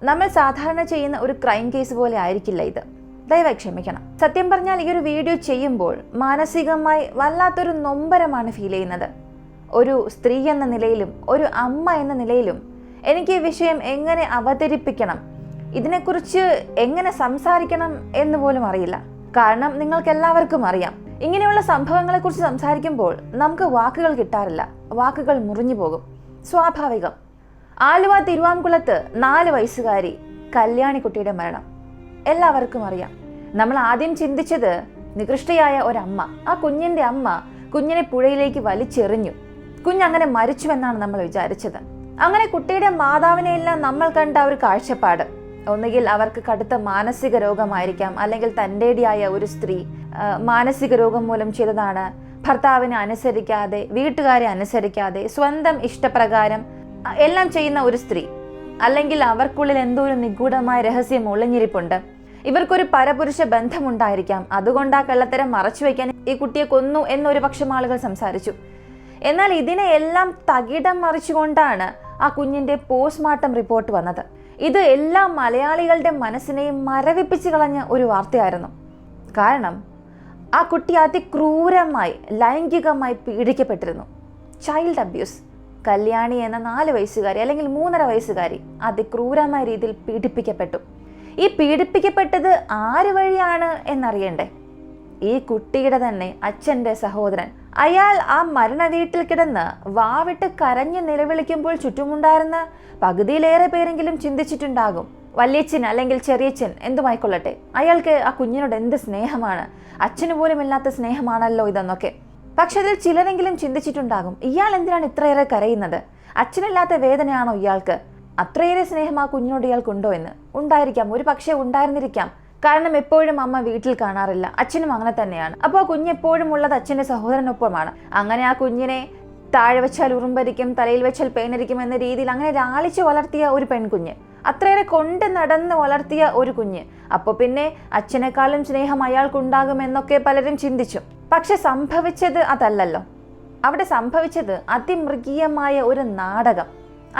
നമ്മൾ സാധാരണ ചെയ്യുന്ന ഒരു ക്രൈം കേസ് പോലെ ആയിരിക്കില്ല ഇത്. ദയവായി ക്ഷമിക്കണം. സത്യം പറഞ്ഞാൽ ഈ ഒരു വീഡിയോ ചെയ്യുമ്പോൾ മാനസികമായി വല്ലാത്തൊരു നൊമ്പരമാണ് ഫീൽ ചെയ്യുന്നത്. ഒരു സ്ത്രീ എന്ന നിലയിലും ഒരു അമ്മ എന്ന നിലയിലും എനിക്ക് ഈ വിഷയം എങ്ങനെ അവതരിപ്പിക്കണം, ഇതിനെക്കുറിച്ച് എങ്ങനെ സംസാരിക്കണം എന്ന് പോലും അറിയില്ല. കാരണം നിങ്ങൾക്ക് എല്ലാവർക്കും അറിയാം, ഇങ്ങനെയുള്ള സംഭവങ്ങളെക്കുറിച്ച് സംസാരിക്കുമ്പോൾ നമുക്ക് വാക്കുകൾ കിട്ടാറില്ല, വാക്കുകൾ മുറിഞ്ഞു പോകും. സ്വാഭാവികം. ആലുവ തിരുവാംകുളത്ത് 4 വയസ്സുകാരി കല്യാണിക്കുട്ടിയുടെ മരണം എല്ലാവർക്കും അറിയാം. നമ്മൾ ആദ്യം ചിന്തിച്ചത് നികൃഷ്ടയായ ഒരമ്മ, ആ കുഞ്ഞിന്റെ അമ്മ കുഞ്ഞിനെ പുഴയിലേക്ക് വലിച്ചെറിഞ്ഞു, കുഞ്ഞങ്ങനെ മരിച്ചുവെന്നാണ് നമ്മൾ വിചാരിച്ചത്. അങ്ങനെ കുട്ടിയുടെ മാതാവിനെയെല്ലാം നമ്മൾ കണ്ട ഒരു കാഴ്ചപ്പാട്, ഒന്നുകിൽ അവർക്ക് കടുത്ത മാനസിക രോഗമായിരിക്കാം, അല്ലെങ്കിൽ തൻ്റെടിയായ ഒരു സ്ത്രീ മാനസിക രോഗം മൂലം ചെയ്തതാണ്, ഭർത്താവിനെ അനുസരിക്കാതെ വീട്ടുകാരെ അനുസരിക്കാതെ സ്വന്തം ഇഷ്ടപ്രകാരം എല്ലാം ചെയ്യുന്ന ഒരു സ്ത്രീ, അല്ലെങ്കിൽ അവർക്കുള്ളിൽ എന്തോ ഒരു നിഗൂഢമായ രഹസ്യം ഒളിഞ്ഞിരിപ്പുണ്ട്, ഇവർക്കൊരു പരപുരുഷ ബന്ധമുണ്ടായിരിക്കാം, അതുകൊണ്ട് ആ കള്ളത്തരം മറച്ചു വയ്ക്കാൻ ഈ കുട്ടിയെ കൊന്നു എന്നൊരു പക്ഷം ആളുകൾ സംസാരിച്ചു. എന്നാൽ ഇതിനെ എല്ലാം തകിടം മറിച്ചുകൊണ്ടാണ് ആ കുഞ്ഞിന്റെ പോസ്റ്റ്മോർട്ടം റിപ്പോർട്ട് വന്നത്. ഇത് എല്ലാ മലയാളികളുടെ മനസ്സിനെയും മരവിപ്പിച്ച് കളഞ്ഞ ഒരു വാർത്തയായിരുന്നു. കാരണം ആ കുട്ടി അതിക്രൂരമായി ലൈംഗികമായി പീഡിക്കപ്പെട്ടിരുന്നു. Child abuse. കല്യാണി എന്ന 4 വയസ്സുകാരി അല്ലെങ്കിൽ 3.5 വയസ്സുകാരി അതിക്രൂരമായ രീതിയിൽ പീഡിപ്പിക്കപ്പെട്ടു. ഈ പീഡിപ്പിക്കപ്പെട്ടത് ആര് വഴിയാണ് എന്നറിയണ്ടേ? ഈ കുട്ടിയുടെ തന്നെ അച്ഛൻ്റെ സഹോദരൻ. അയാൾ ആ മരണ വീട്ടിൽ കിടന്ന് വാവിട്ട് കരഞ്ഞ് നിലവിളിക്കുമ്പോൾ ചുറ്റുമുണ്ടായിരുന്ന പകുതിയിലേറെ പേരെങ്കിലും ചിന്തിച്ചിട്ടുണ്ടാകും, വല്യച്ഛൻ അല്ലെങ്കിൽ ചെറിയച്ഛൻ എന്തുമായിക്കൊള്ളട്ടെ, അയാൾക്ക് ആ കുഞ്ഞിനോട് എന്ത് സ്നേഹമാണ്, അച്ഛന് പോലും ഇല്ലാത്ത സ്നേഹമാണല്ലോ ഇതെന്നൊക്കെ. പക്ഷെ അതിൽ ചിലരെങ്കിലും ചിന്തിച്ചിട്ടുണ്ടാകും, ഇയാൾ എന്തിനാണ് ഇത്രയേറെ കരയുന്നത്, അച്ഛനില്ലാത്ത വേദനയാണോ ഇയാൾക്ക്, അത്രയേറെ സ്നേഹം ആ കുഞ്ഞിനോട് ഇയാൾക്കുണ്ടോ എന്ന്. ഉണ്ടായിരിക്കാം, ഒരു പക്ഷേ ഉണ്ടായിരുന്നിരിക്കാം. കാരണം എപ്പോഴും അമ്മ വീട്ടിൽ കാണാറില്ല, അച്ഛനും അങ്ങനെ തന്നെയാണ്. അപ്പോൾ ആ കുഞ്ഞ് എപ്പോഴും ഉള്ളത് അച്ഛൻ്റെ സഹോദരനൊപ്പമാണ്. അങ്ങനെ ആ കുഞ്ഞിനെ താഴെ വെച്ചാൽ ഉറുമ്പരിക്കും, തലയിൽ വെച്ചാൽ പേനരിക്കും എന്ന രീതിയിൽ അങ്ങനെ ലാളിച്ച് വളർത്തിയ ഒരു പെൺകുഞ്ഞ്, അത്രയേറെ കൊണ്ട് നടന്ന് വളർത്തിയ ഒരു കുഞ്ഞ്. അപ്പോൾ പിന്നെ അച്ഛനേക്കാളും സ്നേഹം അയാൾക്കുണ്ടാകുമെന്നൊക്കെ പലരും ചിന്തിച്ചു. പക്ഷെ സംഭവിച്ചത് അതല്ലല്ലോ. അവിടെ സംഭവിച്ചത് അതിമൃഗീയമായ ഒരു നാടകം.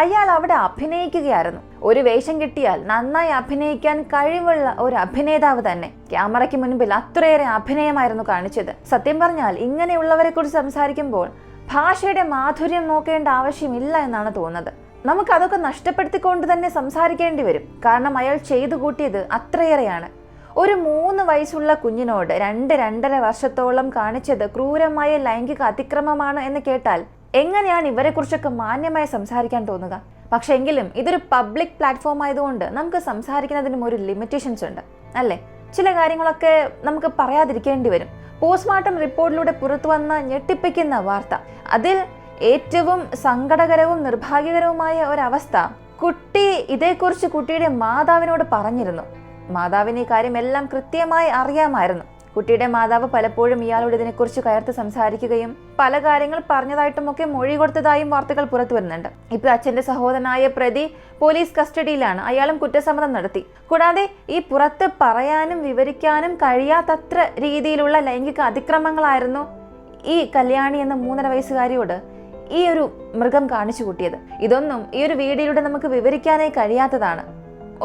അയാൾ അവിടെ അഭിനയിക്കുകയായിരുന്നു. ഒരു വേഷം കിട്ടിയാൽ നന്നായി അഭിനയിക്കാൻ കഴിവുള്ള ഒരു അഭിനേതാവ് തന്നെ. ക്യാമറയ്ക്ക് മുൻപിൽ അത്രയേറെ അഭിനയമായിരുന്നു കാണിച്ചത്. സത്യം പറഞ്ഞാൽ ഇങ്ങനെയുള്ളവരെ കുറിച്ച് സംസാരിക്കുമ്പോൾ ഭാഷയുടെ മാധുര്യം നോക്കേണ്ട ആവശ്യമില്ല എന്നാണ് തോന്നുന്നത്. നമുക്കതൊക്കെ നഷ്ടപ്പെടുത്തിക്കൊണ്ട് തന്നെ സംസാരിക്കേണ്ടി വരും. കാരണം അയാൾ ചെയ്തു കൂട്ടിയത് അത്രയേറെയാണ്. ഒരു 3 വയസ്സുള്ള കുഞ്ഞിനോട് 2-2.5 വർഷത്തോളം കാണിച്ചത് ക്രൂരമായ ലൈംഗിക അതിക്രമമാണ് എന്ന് കേട്ടാൽ എങ്ങനെയാണ് ഇവരെ കുറിച്ചൊക്കെ മാന്യമായി സംസാരിക്കാൻ തോന്നുക? പക്ഷെ എങ്കിലും ഇതൊരു പബ്ലിക് പ്ലാറ്റ്ഫോം ആയതുകൊണ്ട് നമുക്ക് സംസാരിക്കുന്നതിനും ഒരു ലിമിറ്റേഷൻസ് ഉണ്ട്, അല്ലേ? ചില കാര്യങ്ങളൊക്കെ നമുക്ക് പറയാതിരിക്കേണ്ടി വരും. പോസ്റ്റ്മോർട്ടം റിപ്പോർട്ടിലൂടെ പുറത്തു വന്ന ഞെട്ടിപ്പിക്കുന്ന വാർത്ത, അതിൽ ഏറ്റവും സങ്കടകരവും നിർഭാഗ്യകരവുമായ ഒരവസ്ഥ, കുട്ടി ഇതേക്കുറിച്ച് കുട്ടിയുടെ മാതാവിനോട് പറഞ്ഞിരുന്നു. മാതാവിന് ഈ കാര്യം എല്ലാം കൃത്യമായി അറിയാമായിരുന്നു. കുട്ടിയുടെ മാതാവ് പലപ്പോഴും ഇയാളോട് ഇതിനെക്കുറിച്ച് കയർത്ത് സംസാരിക്കുകയും പല കാര്യങ്ങൾ പറഞ്ഞതായിട്ടും ഒക്കെ മൊഴി കൊടുത്തതായും വാർത്തകൾ പുറത്തു വരുന്നുണ്ട്. ഇപ്പോൾ അച്ഛൻ്റെ സഹോദരനായ പ്രതി പോലീസ് കസ്റ്റഡിയിലാണ്. അയാളും കുറ്റസമ്മതം നടത്തി. കൂടാതെ ഈ പുറത്ത് പറയാനും വിവരിക്കാനും കഴിയാത്തത്ര രീതിയിലുള്ള ലൈംഗിക അതിക്രമങ്ങളായിരുന്നു ഈ കല്യാണി എന്ന 3.5 വയസ്സുകാരിയോട് ഈ ഒരു മൃഗം കാണിച്ചു കൂട്ടിയത്. ഇതൊന്നും ഈ ഒരു വീഡിയോയിലൂടെ നമുക്ക് വിവരിക്കാനായി കഴിയാത്തതാണ്.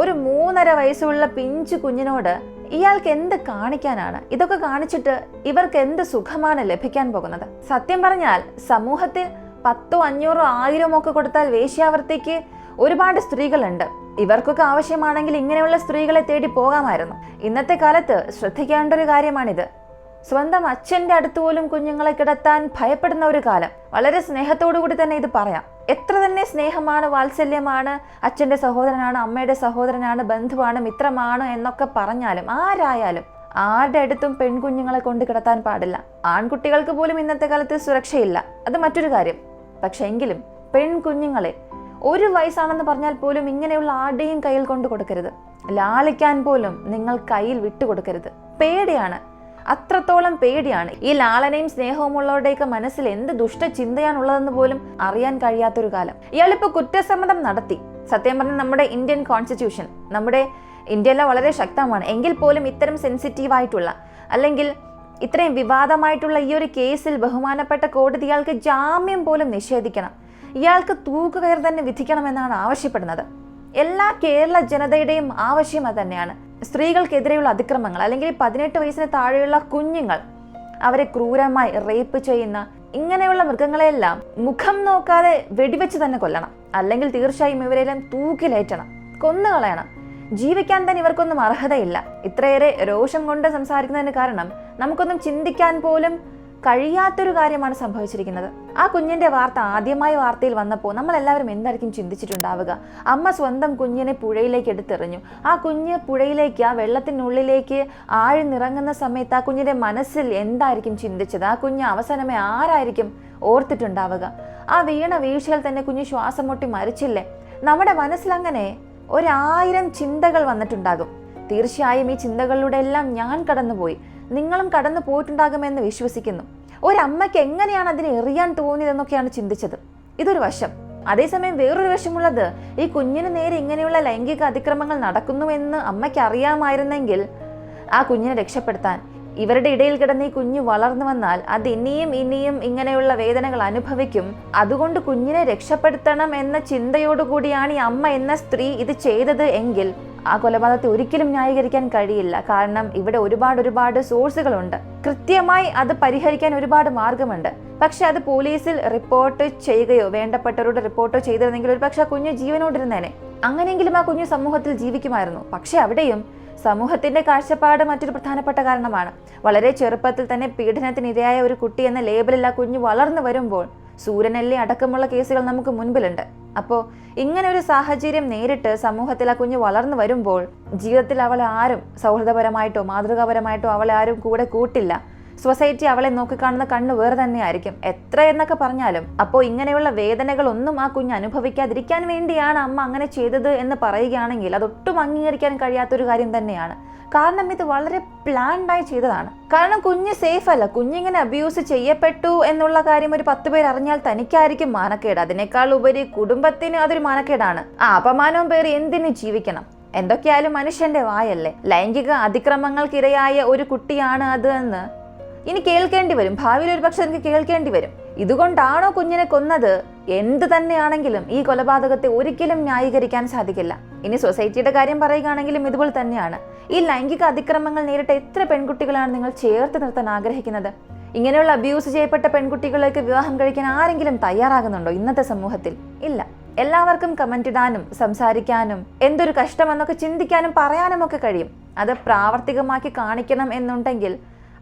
ഒരു 3.5 വയസ്സുള്ള പിഞ്ചു കുഞ്ഞിനോട് ഇയാൾക്ക് എന്ത് കാണിക്കാനാണ്? ഇതൊക്കെ കാണിച്ചിട്ട് ഇവർക്ക് എന്ത് സുഖമാണ് ലഭിക്കാൻ പോകുന്നത്? സത്യം പറഞ്ഞാൽ സമൂഹത്തിൽ 10, 500, 1000 ഒക്കെ കൊടുത്താൽ വേശ്യാവൃത്തിക്ക് ഒരുപാട് സ്ത്രീകളുണ്ട്. ഇവർക്കൊക്കെ ആവശ്യമാണെങ്കിൽ ഇങ്ങനെയുള്ള സ്ത്രീകളെ തേടി പോകാമായിരുന്നു. ഇന്നത്തെ കാലത്ത് ശ്രദ്ധിക്കേണ്ട ഒരു കാര്യമാണിത്. സ്വന്തം അച്ഛൻ്റെ അടുത്ത് പോലും കുഞ്ഞുങ്ങളെ കിടത്താൻ ഭയപ്പെടുന്ന ഒരു കാലം. വളരെ സ്നേഹത്തോടു കൂടി തന്നെ ഇത് പറയാം. എത്ര തന്നെ സ്നേഹമാണ്, വാത്സല്യമാണ്, അച്ഛൻ്റെ സഹോദരനാണ്, അമ്മയുടെ സഹോദരനാണ്, ബന്ധുവാണ്, മിത്രമാണ് എന്നൊക്കെ പറഞ്ഞാലും ആരായാലും ആരുടെ അടുത്തും പെൺകുഞ്ഞുങ്ങളെ കൊണ്ട് കിടത്താൻ പാടില്ല. ആൺകുട്ടികൾക്ക് പോലും ഇന്നത്തെ കാലത്ത് സുരക്ഷയില്ല, അത് മറ്റൊരു കാര്യം. പക്ഷെ എങ്കിലും പെൺകുഞ്ഞുങ്ങളെ 1 വയസ്സാണെന്ന് പറഞ്ഞാൽ പോലും ഇങ്ങനെയുള്ള ആരുടെയും കയ്യിൽ കൊണ്ട് കൊടുക്കരുത്. ലാളിക്കാൻ പോലും നിങ്ങൾ കയ്യിൽ വിട്ടുകൊടുക്കരുത്. പേടിയാണ്, അത്രത്തോളം പേടിയാണ്. ഈ ലാളനയും സ്നേഹവും ഉള്ളവരുടെയൊക്കെ മനസ്സിൽ എന്ത് ദുഷ്ടചിന്തയാണുള്ളതെന്ന് പോലും അറിയാൻ കഴിയാത്തൊരു കാലം. ഇയാളിപ്പോൾ കുറ്റസമ്മതം നടത്തി. സത്യം പറഞ്ഞാൽ നമ്മുടെ ഇന്ത്യൻ കോൺസ്റ്റിറ്റ്യൂഷൻ, നമ്മുടെ ഇന്ത്യയിലെ വളരെ ശക്തമാണ്. എങ്കിൽ പോലും ഇത്തരം സെൻസിറ്റീവായിട്ടുള്ള അല്ലെങ്കിൽ ഇത്രയും വിവാദമായിട്ടുള്ള ഈ ഒരു കേസിൽ ബഹുമാനപ്പെട്ട കോടതി ഇയാൾക്ക് ജാമ്യം പോലും നിഷേധിക്കണം. ഇയാൾക്ക് തൂക്കുകയർ തന്നെ വിധിക്കണമെന്നാണ് ആവശ്യപ്പെടുന്നത്. എല്ലാ കേരള ജനതയുടെയും ആവശ്യം അത് തന്നെയാണ്. സ്ത്രീകൾക്കെതിരെയുള്ള അതിക്രമങ്ങൾ അല്ലെങ്കിൽ 18 വയസ്സിന് താഴെയുള്ള കുഞ്ഞുങ്ങൾ അവരെ ക്രൂരമായി റേപ്പ് ചെയ്യുന്ന ഇങ്ങനെയുള്ള മൃഗങ്ങളെല്ലാം മുഖം നോക്കാതെ വെടിവെച്ച് തന്നെ കൊല്ലണം. അല്ലെങ്കിൽ തീർച്ചയായും ഇവരെല്ലാം തൂക്കിലേറ്റണം, കൊന്നുകളയണം. ജീവിക്കാൻ തന്നെ ഇവർക്കൊന്നും അർഹതയില്ല. ഇത്രയേറെ രോഷം കൊണ്ട് സംസാരിക്കുന്നതിന് കാരണം നമുക്കൊന്നും ചിന്തിക്കാൻ പോലും കഴിയാത്തൊരു കാര്യമാണ് സംഭവിച്ചിരിക്കുന്നത്. ആ കുഞ്ഞിന്റെ വാർത്ത ആദ്യമായി വാർത്തയിൽ വന്നപ്പോൾ നമ്മളെല്ലാവരും എന്തായിരിക്കും ചിന്തിച്ചിട്ടുണ്ടാവുക? അമ്മ സ്വന്തം കുഞ്ഞിനെ പുഴയിലേക്ക് എടുത്തെറിഞ്ഞു. ആ കുഞ്ഞ് പുഴയിലേക്ക്, ആ വെള്ളത്തിനുള്ളിലേക്ക് ആഴ്ന്നിറങ്ങുന്ന സമയത്ത് ആ കുഞ്ഞിന്റെ മനസ്സിൽ എന്തായിരിക്കും ചിന്തിച്ചത്? ആ കുഞ്ഞ് അവസാനമേ ആരായിരിക്കും ഓർത്തിട്ടുണ്ടാവുക? ആ വീണ വീഴ്ചയിൽ തന്നെ കുഞ്ഞ് ശ്വാസം മുട്ടി മരിച്ചില്ലേ? നമ്മുടെ മനസ്സിലങ്ങനെ 1000 ചിന്തകൾ വന്നിട്ടുണ്ടാകും. തീർച്ചയായും ഈ ചിന്തകളിലൂടെ എല്ലാം ഞാൻ കടന്നുപോയി, നിങ്ങളും കടന്നു പോയിട്ടുണ്ടാകുമെന്ന് വിശ്വസിക്കുന്നു. ഒരമ്മയ്ക്ക് എങ്ങനെയാണ് അതിനെ എറിയാൻ തോന്നിയതെന്നൊക്കെയാണ് ചിന്തിച്ചത്. ഇതൊരു വശം. അതേസമയം വേറൊരു വശമുള്ളത്, ഈ കുഞ്ഞിന് നേരെ ഇങ്ങനെയുള്ള ലൈംഗിക അതിക്രമങ്ങൾ നടക്കുന്നുവെന്ന് അമ്മയ്ക്ക് അറിയാമായിരുന്നെങ്കിൽ ആ കുഞ്ഞിനെ രക്ഷപ്പെടുത്താൻ, ഇവരുടെ ഇടയിൽ കിടന്ന് ഈ കുഞ്ഞ് വളർന്നു വന്നാൽ അത് ഇനിയും ഇങ്ങനെയുള്ള വേദനകൾ അനുഭവിക്കും, അതുകൊണ്ട് കുഞ്ഞിനെ രക്ഷപ്പെടുത്തണം എന്ന ചിന്തയോടുകൂടിയാണ് ഈ അമ്മ എന്ന സ്ത്രീ ഇത് ചെയ്തത് എങ്കിൽ ആ കൊലപാതകത്തെ ഒരിക്കലും ന്യായീകരിക്കാൻ കഴിയില്ല. കാരണം ഇവിടെ ഒരുപാട് സോഴ്സുകളുണ്ട്. കൃത്യമായി അത് പരിഹരിക്കാൻ ഒരുപാട് മാർഗമുണ്ട്. പക്ഷെ അത് പോലീസിൽ റിപ്പോർട്ട് ചെയ്യുകയോ വേണ്ടപ്പെട്ടവരോട് റിപ്പോർട്ടോ ചെയ്തിരുന്നെങ്കിൽ ഒരു പക്ഷെ ആ കുഞ്ഞ് ജീവനോടിരുന്നേനെ. അങ്ങനെയെങ്കിലും ആ കുഞ്ഞ് സമൂഹത്തിൽ ജീവിക്കുമായിരുന്നു. പക്ഷെ അവിടെയും സമൂഹത്തിന്റെ കാഴ്ചപ്പാട് മറ്റൊരു പ്രധാനപ്പെട്ട കാരണമാണ്. വളരെ ചെറുപ്പത്തിൽ തന്നെ പീഡനത്തിനിരയായ ഒരു കുട്ടി എന്ന ലേബലിൽ ആ കുഞ്ഞ് വളർന്നു വരുമ്പോൾ സൂര്യനെല്ലി അടക്കമുള്ള കേസുകൾ നമുക്ക് മുൻപിലുണ്ട്. അപ്പോൾ ഇങ്ങനെ ഒരു സാഹചര്യം നേരിട്ട് സമൂഹത്തിൽ ആ കുഞ്ഞ് വളർന്നു വരുമ്പോൾ ജീവിതത്തിൽ അവളെ ആരും സൗഹൃദപരമായിട്ടോ മാതൃകാപരമായിട്ടോ അവളെ ആരും കൂടെ കൂട്ടില്ല. സൊസൈറ്റി അവളെ നോക്കിക്കാണുന്ന കണ്ണ് വേറെ തന്നെയായിരിക്കും, എത്ര എന്നൊക്കെ പറഞ്ഞാലും. അപ്പോൾ ഇങ്ങനെയുള്ള വേദനകളൊന്നും ആ കുഞ്ഞ് അനുഭവിക്കാതിരിക്കാൻ വേണ്ടിയാണ് അമ്മ അങ്ങനെ ചെയ്തത് എന്ന് പറയുകയാണെങ്കിൽ അതൊട്ടും അംഗീകരിക്കാൻ കഴിയാത്തൊരു കാര്യം തന്നെയാണ്. കാരണം ഇത് വളരെ പ്ലാൻഡായി ചെയ്തതാണ്. കാരണം കുഞ്ഞ് സേഫ് അല്ല. കുഞ്ഞിങ്ങനെ അബ്യൂസ് ചെയ്യപ്പെട്ടു എന്നുള്ള കാര്യം ഒരു 10 പേർ അറിഞ്ഞാൽ തനിക്കായിരിക്കും മാനക്കേട്. അതിനേക്കാൾ ഉപരി കുടുംബത്തിന് അതൊരു മാനക്കേടാണ്. ആ അപമാനവും പേര് എന്തിനു ജീവിക്കണം? എന്തൊക്കെയായാലും മനുഷ്യന്റെ വായല്ലേ. ലൈംഗിക അതിക്രമങ്ങൾക്കിരയായ ഒരു കുട്ടിയാണ് അത് എന്ന് ഇനി കേൾക്കേണ്ടി വരും. ഭാവിയിൽ ഒരു പക്ഷെ എനിക്ക് കേൾക്കേണ്ടി വരും. ഇതുകൊണ്ടാണോ കുഞ്ഞിനെ കൊന്നത്? എന്ത് തന്നെയാണെങ്കിലും ഈ കൊലപാതകത്തെ ഒരിക്കലും ന്യായീകരിക്കാൻ സാധിക്കില്ല. ഇനി സൊസൈറ്റിയുടെ കാര്യം പറയുകയാണെങ്കിലും ഇതുപോലെ തന്നെയാണ്. ഈ ലൈംഗിക അതിക്രമങ്ങൾ നേരിട്ട എത്ര പെൺകുട്ടികളാണ് നിങ്ങൾ ചേർത്ത് നിർത്താൻ ആഗ്രഹിക്കുന്നത്? ഇങ്ങനെയുള്ള അബ്യൂസ് ചെയ്യപ്പെട്ട പെൺകുട്ടികളേക്ക് വിവാഹം കഴിക്കാൻ ആരെങ്കിലും തയ്യാറാകുന്നുണ്ടോ ഇന്നത്തെ സമൂഹത്തിൽ? ഇല്ല. എല്ലാവർക്കും കമന്റ് ഇടാനും സംസാരിക്കാനും എന്തൊരു കഷ്ടമെന്നൊക്കെ ചിന്തിക്കാനും പറയാനും ഒക്കെ കഴിയും. അത് പ്രാവർത്തികമാക്കി കാണിക്കണം എന്നുണ്ടെങ്കിൽ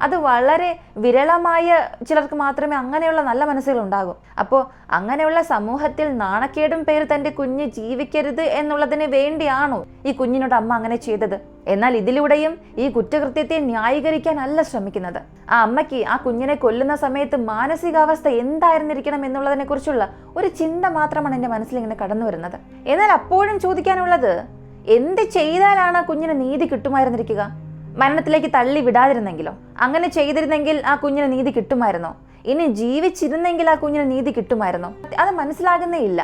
അത് വളരെ വിരളമായ ചിലർക്ക് മാത്രമേ അങ്ങനെയുള്ള നല്ല മനസ്സുകൾ ഉണ്ടാകും. അപ്പോൾ അങ്ങനെയുള്ള സമൂഹത്തിൽ നാണക്കേടും പേര് തൻ്റെ കുഞ്ഞ് ജീവിക്കരുത് എന്നുള്ളതിന് വേണ്ടിയാണോ ഈ കുഞ്ഞിനോട് അമ്മ അങ്ങനെ ചെയ്തത്? എന്നാൽ ഇതിലൂടെയും ഈ കുറ്റകൃത്യത്തെ ന്യായീകരിക്കാനല്ല ശ്രമിക്കുന്നത്. ആ അമ്മയ്ക്ക് ആ കുഞ്ഞിനെ കൊല്ലുന്ന സമയത്ത് മാനസികാവസ്ഥ എന്തായിരുന്നിരിക്കണം എന്നുള്ളതിനെ കുറിച്ചുള്ള ഒരു ചിന്ത മാത്രമാണ് എൻ്റെ മനസ്സിൽ ഇങ്ങനെ കടന്നു വരുന്നത്. എന്നാൽ അപ്പോഴും ചോദിക്കാനുള്ളത്, എന്ത് ചെയ്താലാണ് ആ കുഞ്ഞിന് നീതി കിട്ടുമായിരുന്നിരിക്കുക? മരണത്തിലേക്ക് തള്ളി വിടാതിരുന്നെങ്കിലോ? അങ്ങനെ ചെയ്തിരുന്നെങ്കിൽ ആ കുഞ്ഞിന് നീതി കിട്ടുമായിരുന്നോ? ഇനി ജീവിച്ചിരുന്നെങ്കിൽ ആ കുഞ്ഞിന് നീതി കിട്ടുമായിരുന്നോ? അത് മനസ്സിലാകുന്നേ ഇല്ല.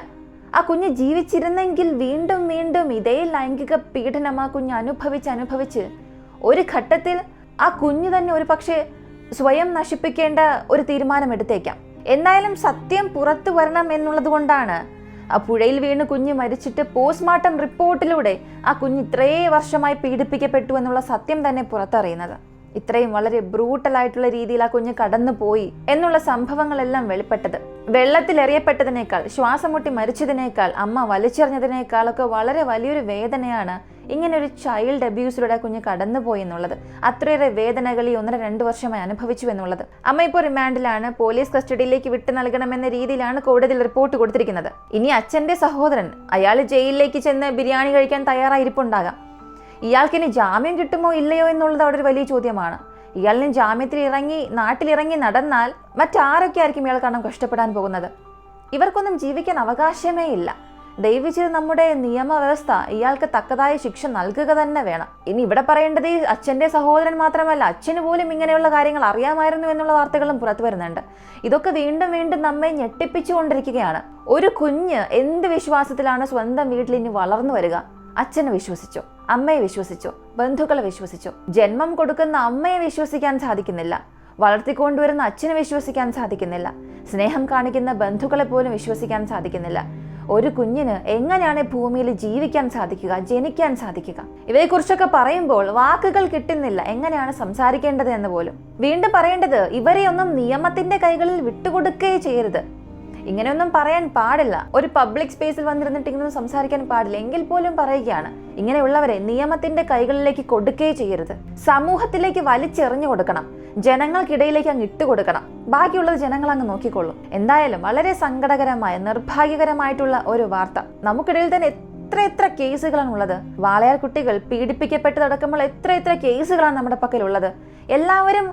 ആ കുഞ്ഞ് ജീവിച്ചിരുന്നെങ്കിൽ വീണ്ടും ഇതേ ലൈംഗിക പീഡനം ആ കുഞ്ഞ് അനുഭവിച്ച് ഒരു ഘട്ടത്തിൽ ആ കുഞ്ഞ് തന്നെ ഒരു പക്ഷേ സ്വയം നശിപ്പിക്കേണ്ട ഒരു തീരുമാനം എടുത്തേക്കാം. എന്തായാലും സത്യം പുറത്തു വരണം എന്നുള്ളത് കൊണ്ടാണ് ആ പുഴയിൽ വീണ് കുഞ്ഞ് മരിച്ചിട്ട് പോസ്റ്റ്മോർട്ടം റിപ്പോർട്ടിലൂടെ ആ കുഞ്ഞ് ഇത്രേ വർഷമായി പീഡിപ്പിക്കപ്പെട്ടു എന്നുള്ള സത്യം തന്നെ പുറത്തറിയുന്നത്. ഇത്രയും വളരെ ബ്രൂട്ടലായിട്ടുള്ള രീതിയിൽ ആ കുഞ്ഞ് കടന്നു പോയി എന്നുള്ള സംഭവങ്ങളെല്ലാം വെളിപ്പെട്ടത്. വെള്ളത്തിലെറിയപ്പെട്ടതിനേക്കാൾ, ശ്വാസം മുട്ടി മരിച്ചതിനേക്കാൾ, അമ്മ വലിച്ചെറിഞ്ഞതിനേക്കാളൊക്കെ വളരെ വലിയൊരു വേദനയാണ് ഇങ്ങനെ ഒരു ചൈൽഡ് അബ്യൂസിലൂടെ കുഞ്ഞ് കടന്നുപോയി എന്നുള്ളത്. അത്രയേറെ വേദനകൾ ഈ 1-2 വർഷമായി അനുഭവിച്ചു എന്നുള്ളത്. അമ്മ ഇപ്പോൾ റിമാൻഡിലാണ്. പോലീസ് കസ്റ്റഡിയിലേക്ക് വിട്ടു നൽകണമെന്ന രീതിയിലാണ് കോടതിയിൽ റിപ്പോർട്ട് കൊടുത്തിരിക്കുന്നത്. ഇനി അച്ഛന്റെ സഹോദരൻ, അയാൾ ജയിലിലേക്ക് ചെന്ന് ബിരിയാണി കഴിക്കാൻ തയ്യാറായിരിപ്പുണ്ടാകാം. ഇയാൾക്കിനി ജാമ്യം കിട്ടുമോ ഇല്ലയോ എന്നുള്ളത് അവിടെ ഒരു വലിയ ചോദ്യമാണ്. ഇയാളിന് ജാമ്യത്തിൽ നാട്ടിലിറങ്ങി നടന്നാൽ മറ്റാരൊക്കെ ആയിരിക്കും ഇയാൾ കാരണം കഷ്ടപ്പെടാൻ പോകുന്നത്? ഇവർക്കൊന്നും ജീവിക്കാൻ അവകാശമേ ഇല്ല. ദയവ് ചെയ്ത് നമ്മുടെ നിയമവ്യവസ്ഥ ഇയാൾക്ക് തക്കതായ ശിക്ഷ നൽകുക തന്നെ വേണം. ഇനി ഇവിടെ പറയേണ്ടത് ഈ അച്ഛന്റെ സഹോദരൻ മാത്രമല്ല, അച്ഛന് പോലും ഇങ്ങനെയുള്ള കാര്യങ്ങൾ അറിയാമായിരുന്നു എന്നുള്ള വാർത്തകളും പുറത്തു വരുന്നുണ്ട്. ഇതൊക്കെ വീണ്ടും നമ്മെ ഞെട്ടിപ്പിച്ചുകൊണ്ടിരിക്കുകയാണ്. ഒരു കുഞ്ഞ് എന്ത് വിശ്വാസത്തിലാണ് സ്വന്തം വീട്ടിൽ ഇനി വളർന്നു വരിക? അച്ഛനെ വിശ്വസിച്ചോ? അമ്മയെ വിശ്വസിച്ചോ? ബന്ധുക്കളെ വിശ്വസിച്ചോ? ജന്മം കൊടുക്കുന്ന അമ്മയെ വിശ്വസിക്കാൻ സാധിക്കുന്നില്ല. വളർത്തിക്കൊണ്ടുവരുന്ന അച്ഛനെ വിശ്വസിക്കാൻ സാധിക്കുന്നില്ല. സ്നേഹം കാണിക്കുന്ന ബന്ധുക്കളെ പോലും വിശ്വസിക്കാൻ സാധിക്കുന്നില്ല. ഒരു കുഞ്ഞിന് എങ്ങനെയാണ് ഭൂമിയിൽ ജീവിക്കാൻ സാധിക്കുക, ജനിക്കാൻ സാധിക്കുക? ഇവയെക്കുറിച്ചൊക്കെ പറയുമ്പോൾ വാക്കുകൾ കിട്ടുന്നില്ല, എങ്ങനെയാണ് സംസാരിക്കേണ്ടത് എന്ന് പോലും. വീണ്ടും പറയേണ്ടത്, ഇവരെയൊന്നും നിയമത്തിന്റെ കൈകളിൽ വിട്ടുകൊടുക്കുകയേ ചെയ്യരുത്. ഇങ്ങനെയൊന്നും പറയാൻ പാടില്ല. ഒരു പബ്ലിക് സ്പേസിൽ വന്നിരുന്നിട്ട് ഇങ്ങനെയൊന്നും സംസാരിക്കാൻ പാടില്ല. എങ്കിൽ പോലും പറയുകയാണ്, ഇങ്ങനെയുള്ളവരെ നിയമത്തിന്റെ കൈകളിലേക്ക് കൊടുക്കുകയേ ചെയ്യരുത്. സമൂഹത്തിലേക്ക് വലിച്ചെറിഞ്ഞു കൊടുക്കണം, ജനങ്ങൾക്കിടയിലേക്ക് അങ്ങ് ഇട്ടുകൊടുക്കണം. ബാക്കിയുള്ളത് ജനങ്ങൾ അങ്ങ് നോക്കിക്കൊള്ളും. എന്തായാലും വളരെ സങ്കടകരമായ, നിർഭാഗ്യകരമായിട്ടുള്ള ഒരു വാർത്ത. നമുക്കിടയിൽ തന്നെ എത്ര കേസുകളാണ് ഉള്ളത്. വാളയാർ കുട്ടികൾ പീഡിപ്പിക്കപ്പെട്ടതടക്കമുള്ള എത്ര കേസുകളാണ് നമ്മുടെ പക്കലുള്ളത്. എല്ലാവരും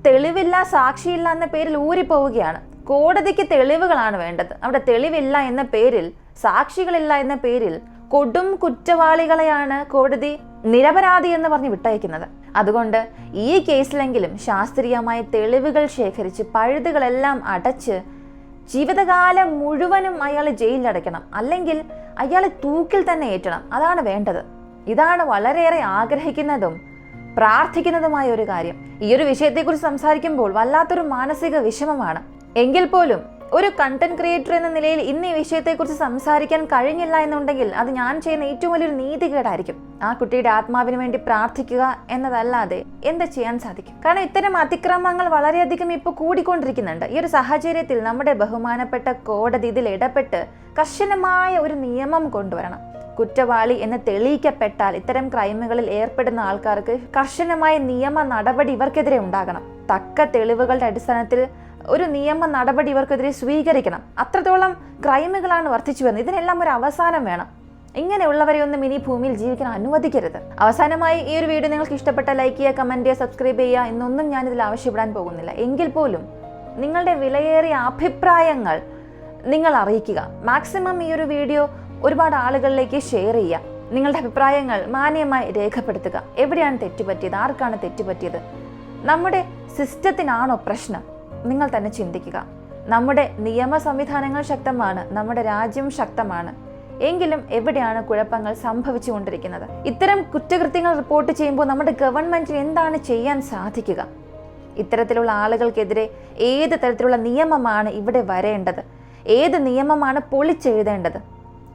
തെളിവില്ല, സാക്ഷിയില്ല എന്ന പേരിൽ ഊരിപ്പോവുകയാണ്. കോടതിക്ക് തെളിവുകളാണ് വേണ്ടത്. അവിടെ തെളിവില്ല എന്ന പേരിൽ, സാക്ഷികളില്ല എന്ന പേരിൽ കൊടും കുറ്റവാളികളെയാണ് കോടതി നിരപരാധി എന്ന് പറഞ്ഞ് വിട്ടയക്കുന്നത്. അതുകൊണ്ട് ഈ കേസിലെങ്കിലും ശാസ്ത്രീയമായ തെളിവുകൾ ശേഖരിച്ച് പഴുതുകളെല്ലാം അടച്ച് ജീവിതകാലം മുഴുവനും അയാൾ ജയിലിലടയ്ക്കണം. അല്ലെങ്കിൽ അയാളെ തൂക്കിൽ തന്നെ ഏറ്റണം. അതാണ് വേണ്ടത്. ഇതാണ് വളരെയേറെ ആഗ്രഹിക്കുന്നതും പ്രാർത്ഥിക്കുന്നതുമായ ഒരു കാര്യം. ഈ ഒരു വിഷയത്തെക്കുറിച്ച് സംസാരിക്കുമ്പോൾ വല്ലാത്തൊരു മാനസിക വിഷമമാണ്. എങ്കിൽ പോലും ഒരു കണ്ടന്റ് ക്രിയേറ്റർ എന്ന നിലയിൽ ഇന്ന് ഈ വിഷയത്തെക്കുറിച്ച് സംസാരിക്കാൻ കഴിഞ്ഞില്ല എന്നുണ്ടെങ്കിൽ അത് ഞാൻ ചെയ്യുന്ന ഏറ്റവും വലിയൊരു നീതികേടായിരിക്കും. ആ കുട്ടിയുടെ ആത്മാവിന് വേണ്ടി പ്രാർത്ഥിക്കുക എന്നതല്ലാതെ എന്ത് ചെയ്യാൻ സാധിക്കും? കാരണം ഇത്തരം അതിക്രമങ്ങൾ വളരെയധികം ഇപ്പോൾ കൂടിക്കൊണ്ടിരിക്കുന്നുണ്ട്. ഈ ഒരു സാഹചര്യത്തിൽ നമ്മുടെ ബഹുമാനപ്പെട്ട കോടതി ഇതിൽ ഇടപെട്ട് കർശനമായ ഒരു നിയമം കൊണ്ടുവരണം. കുറ്റവാളി എന്ന് തെളിയിക്കപ്പെട്ടാൽ ഇത്തരം ക്രൈമുകളിൽ ഏർപ്പെടുന്ന ആൾക്കാർക്ക് കർശനമായ നിയമ നടപടി ഇവർക്കെതിരെ ഉണ്ടാകണം. തക്ക തെളിവുകളുടെ അടിസ്ഥാനത്തിൽ ഒരു നിയമ നടപടി ഇവർക്കെതിരെ സ്വീകരിക്കണം. അത്രത്തോളം ക്രൈമുകളാണ് വർദ്ധിച്ചു വരുന്നത്. ഇതിനെല്ലാം ഒരു അവസാനം വേണം. ഇങ്ങനെയുള്ളവരെ ഒന്നും ഇനി ഭൂമിയിൽ ജീവിക്കാൻ അനുവദിക്കരുത്. അവസാനമായി ഈ ഒരു വീഡിയോ നിങ്ങൾക്ക് ഇഷ്ടപ്പെട്ട ലൈക്ക് ചെയ്യുക, കമന്റ് ചെയ്യുക, സബ്സ്ക്രൈബ് ചെയ്യുക എന്നൊന്നും ഞാനിതിൽ ആവശ്യപ്പെടാൻ പോകുന്നില്ല. എങ്കിൽ പോലും നിങ്ങളുടെ വിലയേറിയ അഭിപ്രായങ്ങൾ നിങ്ങൾ അറിയിക്കുക. മാക്സിമം ഈ ഒരു വീഡിയോ ഒരുപാട് ആളുകളിലേക്ക് ഷെയർ ചെയ്യുക. നിങ്ങളുടെ അഭിപ്രായങ്ങൾ മാന്യമായി രേഖപ്പെടുത്തുക. എവിടെയാണ് തെറ്റുപറ്റിയത്, ആർക്കാണ് തെറ്റുപറ്റിയത്, നമ്മുടെ സിസ്റ്റത്തിനാണോ പ്രശ്നം? നിങ്ങൾ തന്നെ ചിന്തിക്കുക. നമ്മുടെ നിയമ സംവിധാനങ്ങൾ ശക്തമാണ്, നമ്മുടെ രാജ്യം ശക്തമാണ്. എങ്കിലും എവിടെയാണ് കുഴപ്പങ്ങൾ സംഭവിച്ചുകൊണ്ടിരിക്കുന്നത്? ഇത്തരം കുറ്റകൃത്യങ്ങൾ റിപ്പോർട്ട് ചെയ്യുമ്പോൾ നമ്മുടെ ഗവൺമെന്റിന് എന്താണ് ചെയ്യാൻ സാധിക്കുക? ഇത്തരത്തിലുള്ള ആളുകൾക്കെതിരെ ഏത് തരത്തിലുള്ള നിയമമാണ് ഇവിടെ വരേണ്ടത്? ഏത് നിയമമാണ് പൊളിച്ചെഴുതേണ്ടത്?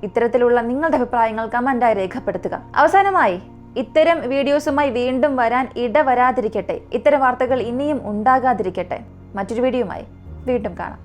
ഇത്തരത്തിലുള്ള നിങ്ങളുടെ അഭിപ്രായങ്ങൾ കമന്റായി രേഖപ്പെടുത്തുക. അവസാനമായി, ഇത്തരം വീഡിയോസുമായി വീണ്ടും വരാൻ ഇടവരാതിരിക്കട്ടെ. ഇത്തരം വാർത്തകൾ ഇനിയും ഉണ്ടാകാതിരിക്കട്ടെ. മറ്റൊരു വീഡിയോയുമായി വീണ്ടും കാണാം.